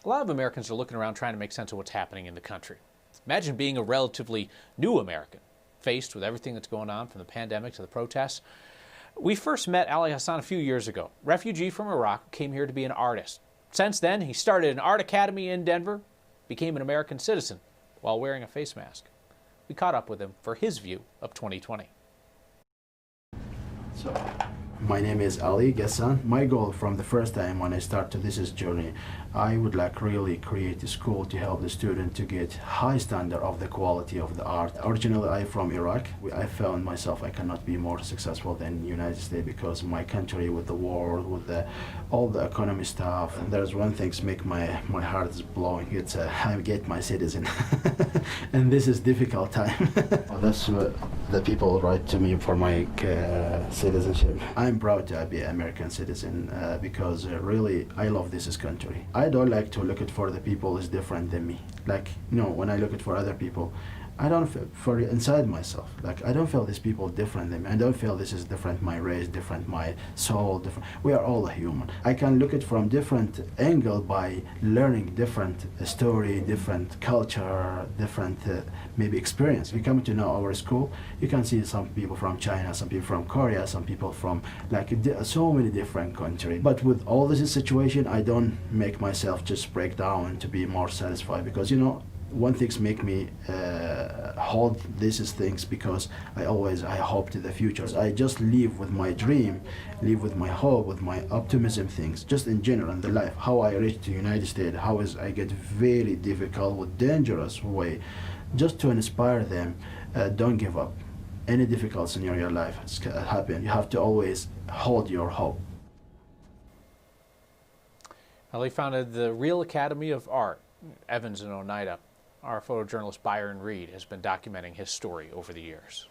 A lot of Americans are looking around trying to make sense of what's happening in the country. Imagine being a relatively new American, faced with everything that's going on from the pandemic to the protests. We first met Ali Ghassan a few years ago, refugee from Iraq who came here to be an artist. Since then, he started an art academy in Denver, became an American citizen while wearing a face mask. We caught up with him for his view of 2020. So, my name is Ali Ghassan. My goal from the first time when I started this journey, I would like really create a school to help the student to get high standard of the quality of the art. Originally, I'm from Iraq. I found myself I cannot be more successful than United States because my country with the war, with all the economy stuff. And there's one thing make my heart is blowing. It's I get my citizen, and this is difficult time. That's what the people write to me for my citizenship. I'm proud to be an American citizen because really I love this country. I don't like to look at for the people is different than me. Like, when I look at for other people, I don't feel for inside myself. Like, I don't feel these people different than me. I don't feel this is different, my race, different, my soul, different. We are all human. I can look at from different angle by learning different story, different culture, different maybe experience. You come to know our school, you can see some people from China, some people from Korea, some people from like so many different countries. But with all this situation, I don't make myself just break down to be more satisfied because one thing make me hold these things because I hope to the future. I just live with my dream, live with my hope, with my optimism things, just in general in the life. How I reach the United States, how is I get very difficult with dangerous way, just to inspire them, don't give up. Any difficulties in your life happen, you have to always hold your hope. Ali founded the Real Academy of Art, Evans and Oneida. Our photojournalist Byron Reed has been documenting his story over the years.